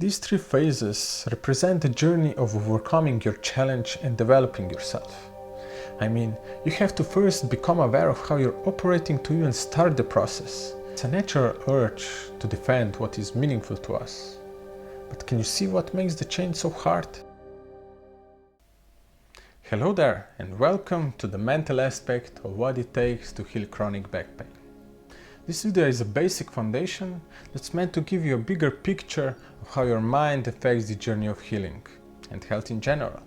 These three phases represent the journey of overcoming your challenge and developing yourself. I mean, you have to first become aware of how you're operating to even start the process. It's a natural urge to defend what is meaningful to us. But can you see what makes the change so hard? Hello there, and welcome to the mental aspect of what it takes to heal chronic back pain. This video is a basic foundation that's meant to give you a bigger picture of how your mind affects the journey of healing and health in general.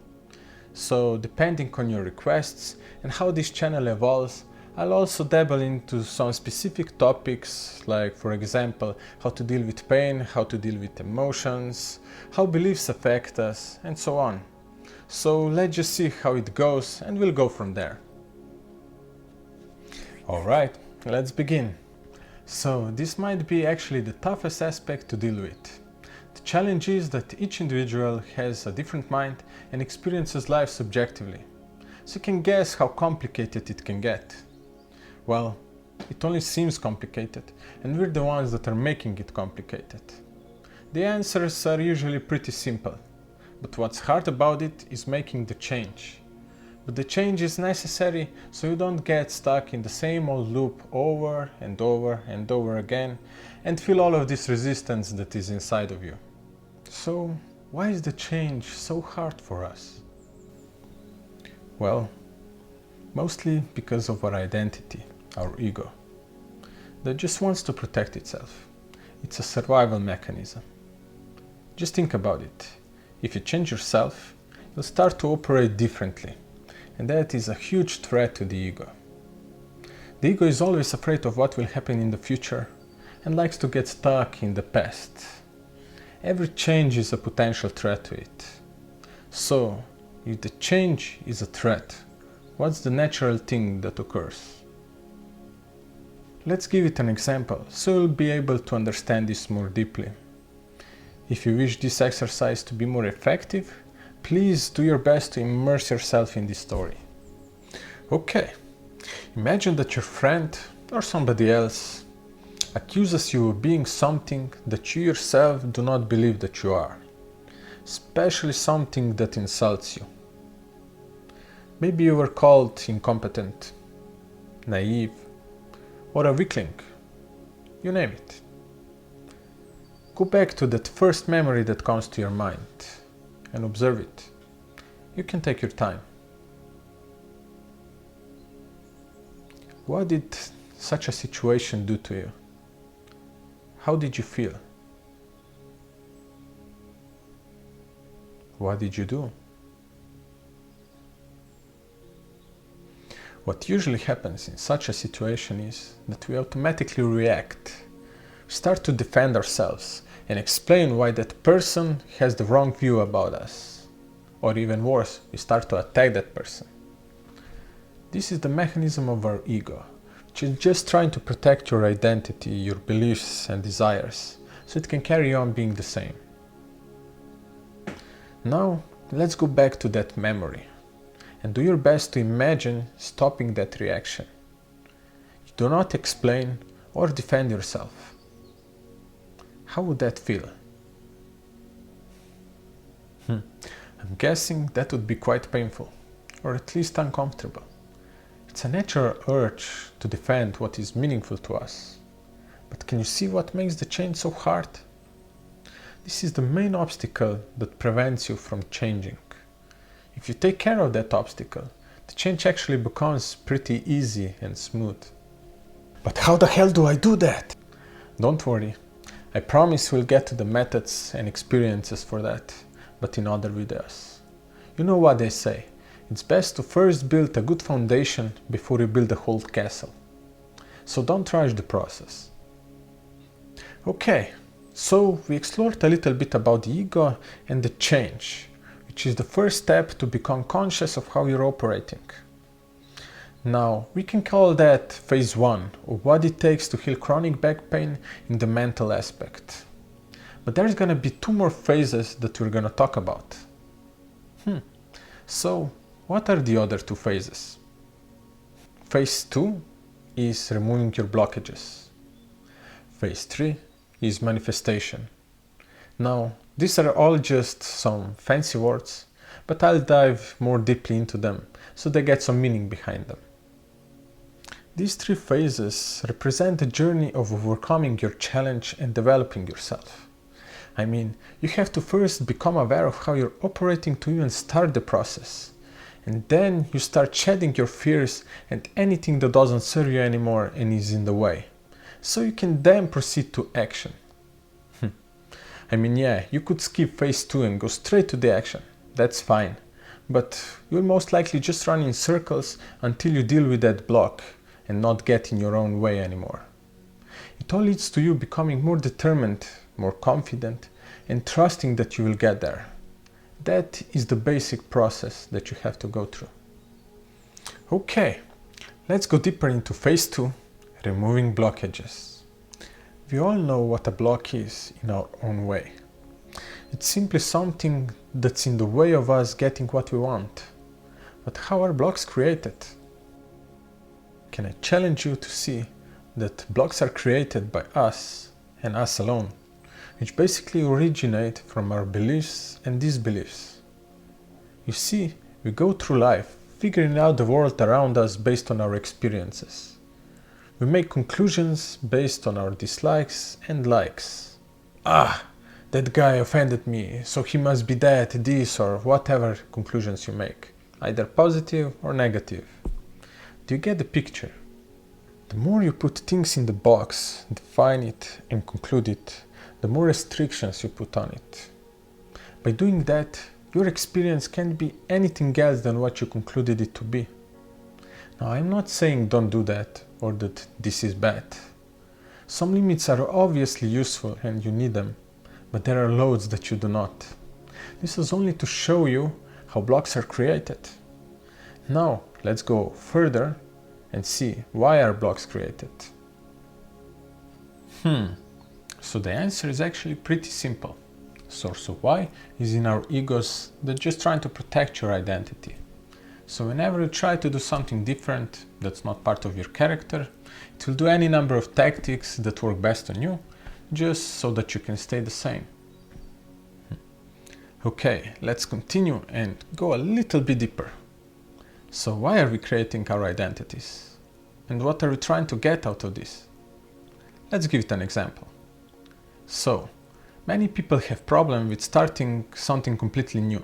So, depending on your requests and how this channel evolves, I'll also dabble into some specific topics like, for example, how to deal with pain, how to deal with emotions, how beliefs affect us, and so on. So let's just see how it goes and we'll go from there. Alright, let's begin. So this might be actually the toughest aspect to deal with. The challenge is that each individual has a different mind and experiences life subjectively. So you can guess how complicated it can get. Well, it only seems complicated, and we're the ones that are making it complicated. The answers are usually pretty simple, but what's hard about it is making the change. But the change is necessary so you don't get stuck in the same old loop over and over and over again and feel all of this resistance that is inside of you. So, why is the change so hard for us? Well, mostly because of our identity, our ego, that just wants to protect itself. It's a survival mechanism. Just think about it. If you change yourself, you'll start to operate differently, and that is a huge threat to the ego. The ego is always afraid of what will happen in the future and likes to get stuck in the past. Every change is a potential threat to it. So, if the change is a threat, what's the natural thing that occurs? Let's give it an example so you'll be able to understand this more deeply. If you wish this exercise to be more effective, please do your best to immerse yourself in this story. Okay, imagine that your friend or somebody else accuses you of being something that you yourself do not believe that you are, especially something that insults you. Maybe you were called incompetent, naive, or a weakling, you name it. Go back to that first memory that comes to your mind and observe it. You can take your time. What did such a situation do to you? How did you feel? What did you do? What usually happens in such a situation is that we automatically react. We start to defend ourselves and explain why that person has the wrong view about us. Or even worse, we start to attack that person. This is the mechanism of our ego, which is just trying to protect your identity, your beliefs and desires, so it can carry on being the same. Now, let's go back to that memory and do your best to imagine stopping that reaction. You do not explain or defend yourself. How would that feel? I'm guessing that would be quite painful, or at least uncomfortable. It's a natural urge to defend what is meaningful to us. But can you see what makes the change so hard? This is the main obstacle that prevents you from changing. If you take care of that obstacle, the change actually becomes pretty easy and smooth. But how the hell do I do that? Don't worry. I promise we'll get to the methods and experiences for that, but in other videos. You know what they say, it's best to first build a good foundation before you build a whole castle. So don't rush the process. Okay, so we explored a little bit about the ego and the change, which is the first step to become conscious of how you're operating. Now, we can call that phase 1 of what it takes to heal chronic back pain in the mental aspect. But there's gonna be 2 more phases that we're gonna talk about. So, what are the other 2 phases? Phase 2 is removing your blockages. Phase 3 is manifestation. Now, These are all just some fancy words, but I'll dive more deeply into them so they get some meaning behind them. These 3 phases represent the journey of overcoming your challenge and developing yourself. I mean, you have to first become aware of how you're operating to even start the process. And then you start shedding your fears and anything that doesn't serve you anymore and is in the way. So you can then proceed to action. I mean, yeah, you could skip phase 2 and go straight to the action. That's fine. But you'll most likely just run in circles until you deal with that block and not get in your own way anymore. It all leads to you becoming more determined, more confident, and trusting that you will get there. That is the basic process that you have to go through. Okay, let's go deeper into phase 2, removing blockages. We all know what a block is in our own way. It's simply something that's in the way of us getting what we want. But how are blocks created? Can I challenge you to see that blocks are created by us and us alone, which basically originate from our beliefs and disbeliefs. You see, we go through life figuring out the world around us based on our experiences. We make conclusions based on our dislikes and likes. That guy offended me, so he must be that, this, or whatever conclusions you make, either positive or negative. Do you get the picture? The more you put things in the box, define it and conclude it, the more restrictions you put on it. By doing that, your experience can't be anything else than what you concluded it to be. Now, I'm not saying don't do that or that this is bad. Some limits are obviously useful and you need them, but there are loads that you do not. This is only to show you how blocks are created. Now, let's go further and see why are blocks created. So the answer is actually pretty simple. Source of why is in our egos that just trying to protect your identity. So whenever you try to do something different that's not part of your character, it will do any number of tactics that work best on you, just so that you can stay the same. Okay, let's continue and go a little bit deeper. So why are we creating our identities? And what are we trying to get out of this? Let's give it an example. So, many people have problem with starting something completely new.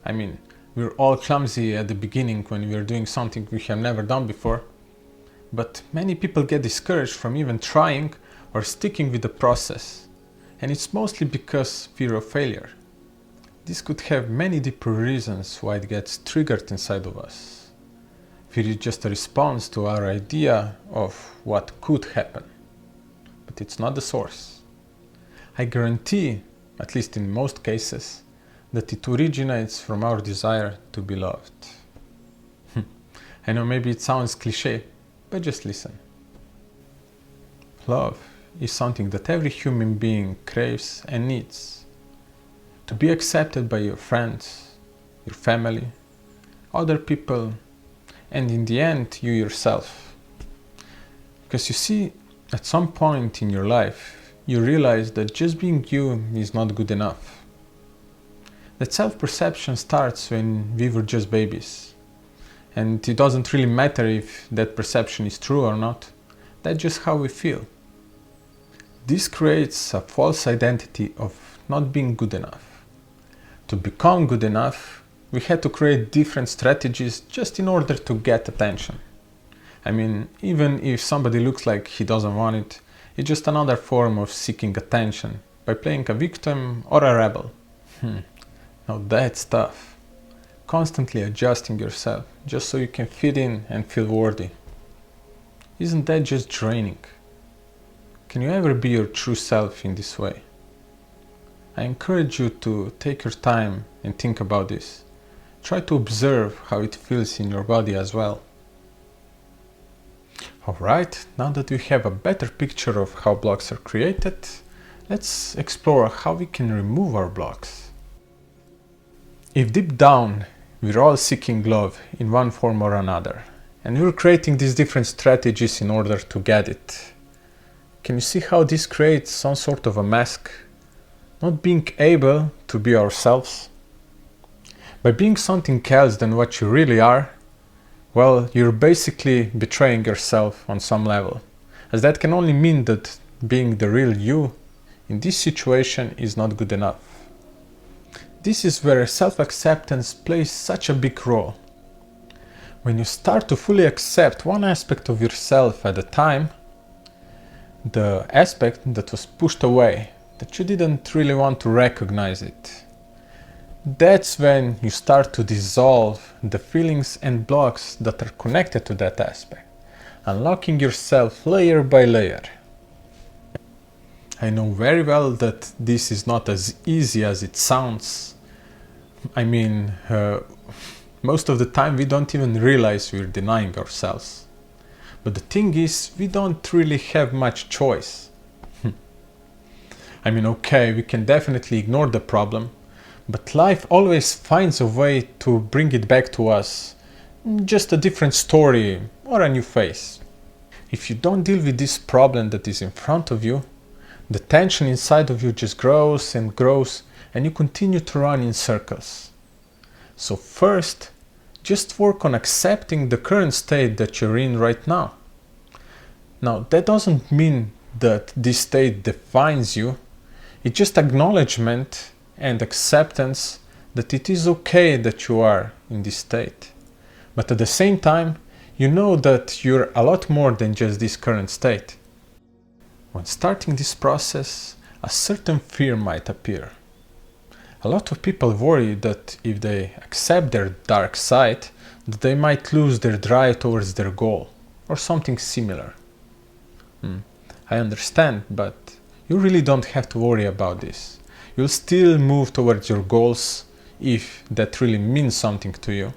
I mean, we're all clumsy at the beginning when we're doing something we have never done before, but many people get discouraged from even trying or sticking with the process, and it's mostly because fear of failure. This could have many deeper reasons why it gets triggered inside of us. Fear is just a response to our idea of what could happen, but it's not the source. I guarantee, at least in most cases, that it originates from our desire to be loved. I know maybe it sounds cliché, but just listen. Love is something that every human being craves and needs. To be accepted by your friends, your family, other people, and in the end, you yourself. Because you see, at some point in your life, you realize that just being you is not good enough. That self-perception starts when we were just babies. And it doesn't really matter if that perception is true or not. That's just how we feel. This creates a false identity of not being good enough. To become good enough, we had to create different strategies just in order to get attention. I mean, even if somebody looks like he doesn't want it, it's just another form of seeking attention by playing a victim or a rebel. Now that's tough. Constantly adjusting yourself just so you can fit in and feel worthy. Isn't that just draining? Can you ever be your true self in this way? I encourage you to take your time and think about this. Try to observe how it feels in your body as well. Alright, now that we have a better picture of how blocks are created, let's explore how we can remove our blocks. If deep down we're all seeking love in one form or another, and we're creating these different strategies in order to get it, can you see how this creates some sort of a mask not being able to be ourselves. By being something else than what you really are, well, you're basically betraying yourself on some level, as that can only mean that being the real you in this situation is not good enough. This is where self-acceptance plays such a big role. When you start to fully accept one aspect of yourself at a time, the aspect that was pushed away, that you didn't really want to recognize it, that's when you start to dissolve the feelings and blocks that are connected to that aspect, unlocking yourself layer by layer. I know very well that this is not as easy as it sounds. I mean, most of the time we don't even realize we're denying ourselves. But the thing is, we don't really have much choice. I mean, okay, we can definitely ignore the problem, but life always finds a way to bring it back to us. Just a different story or a new face. If you don't deal with this problem that is in front of you, the tension inside of you just grows and grows, and you continue to run in circles. So first, just work on accepting the current state that you're in right now. Now, that doesn't mean that this state defines you. It's just acknowledgement and acceptance that it is okay that you are in this state. But at the same time, you know that you're a lot more than just this current state. When starting this process, a certain fear might appear. A lot of people worry that if they accept their dark side, that they might lose their drive towards their goal, or something similar. I understand, but you really don't have to worry about this. You'll still move towards your goals if that really means something to you.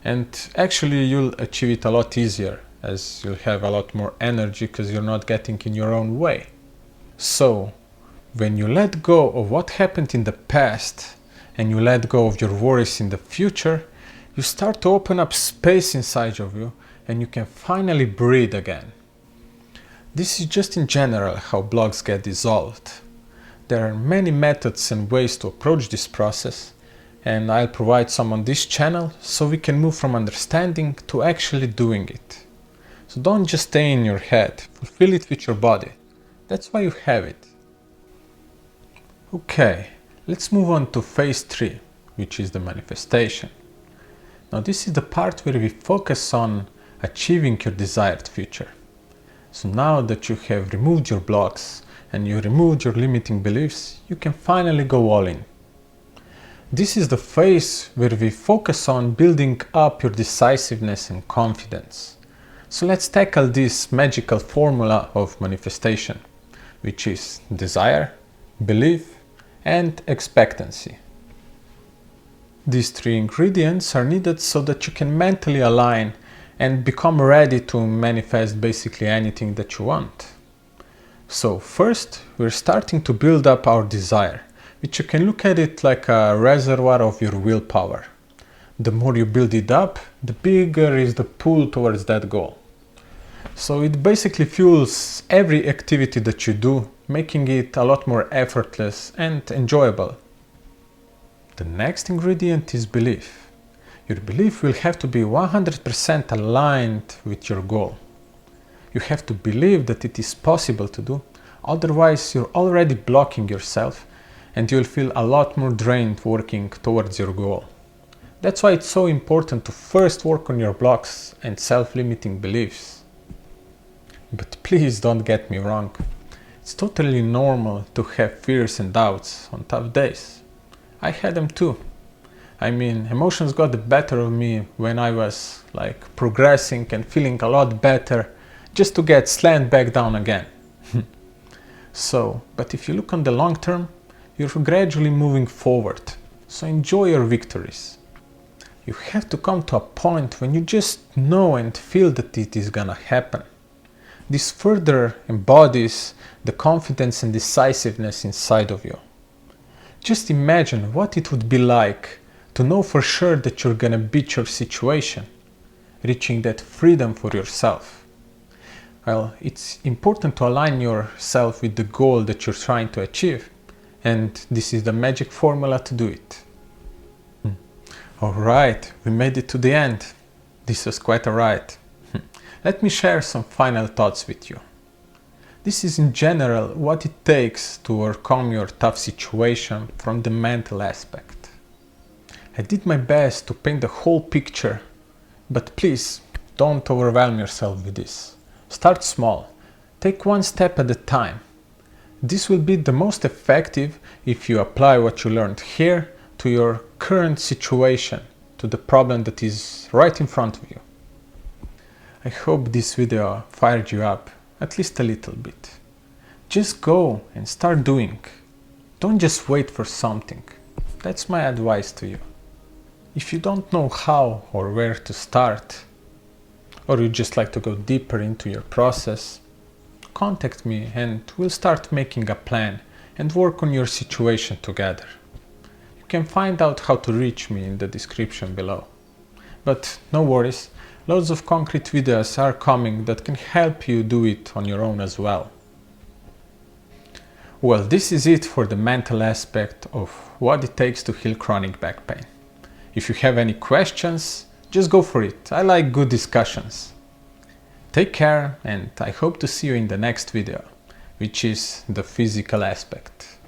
And actually you'll achieve it a lot easier, as you'll have a lot more energy because you're not getting in your own way. So, when you let go of what happened in the past and you let go of your worries in the future, you start to open up space inside of you and you can finally breathe again. This is just in general how blocks get dissolved. There are many methods and ways to approach this process, and I'll provide some on this channel so we can move from understanding to actually doing it. So don't just stay in your head, fulfill it with your body. That's why you have it. Okay, let's move on to phase 3, which is the manifestation. Now this is the part where we focus on achieving your desired future. So now that you have removed your blocks and you removed your limiting beliefs, you can finally go all in. This is the phase where we focus on building up your decisiveness and confidence. So let's tackle this magical formula of manifestation, which is desire, belief, and expectancy. These 3 ingredients are needed so that you can mentally align and become ready to manifest basically anything that you want. So first, we're starting to build up our desire, which you can look at it like a reservoir of your willpower. The more you build it up, the bigger is the pull towards that goal. So it basically fuels every activity that you do, making it a lot more effortless and enjoyable. The next ingredient is belief. Your belief will have to be 100% aligned with your goal. You have to believe that it is possible to do, otherwise you're already blocking yourself and you'll feel a lot more drained working towards your goal. That's why it's so important to first work on your blocks and self-limiting beliefs. But please don't get me wrong. It's totally normal to have fears and doubts on tough days. I had them too. I mean, emotions got the better of me when I was progressing and feeling a lot better, just to get slammed back down again. But if you look on the long term, you're gradually moving forward. So enjoy your victories. You have to come to a point when you just know and feel that it is gonna happen. This further embodies the confidence and decisiveness inside of you. Just imagine what it would be like to know for sure that you're gonna beat your situation, reaching that freedom for yourself. Well, it's important to align yourself with the goal that you're trying to achieve, and this is the magic formula to do it. Alright, we made it to the end. This was quite a ride. Let me share some final thoughts with you. This is in general what it takes to overcome your tough situation from the mental aspect. I did my best to paint the whole picture, but please don't overwhelm yourself with this. Start small, take one step at a time. This will be the most effective if you apply what you learned here to your current situation, to the problem that is right in front of you. I hope this video fired you up, at least a little bit. Just go and start doing. Don't just wait for something. That's my advice to you. If you don't know how or where to start, or you just like to go deeper into your process, contact me and we'll start making a plan and work on your situation together. You can find out how to reach me in the description below. But no worries, loads of concrete videos are coming that can help you do it on your own as well. Well, this is it for the mental aspect of what it takes to heal chronic back pain. If you have any questions, just go for it. I like good discussions. Take care, and I hope to see you in the next video, which is the physical aspect.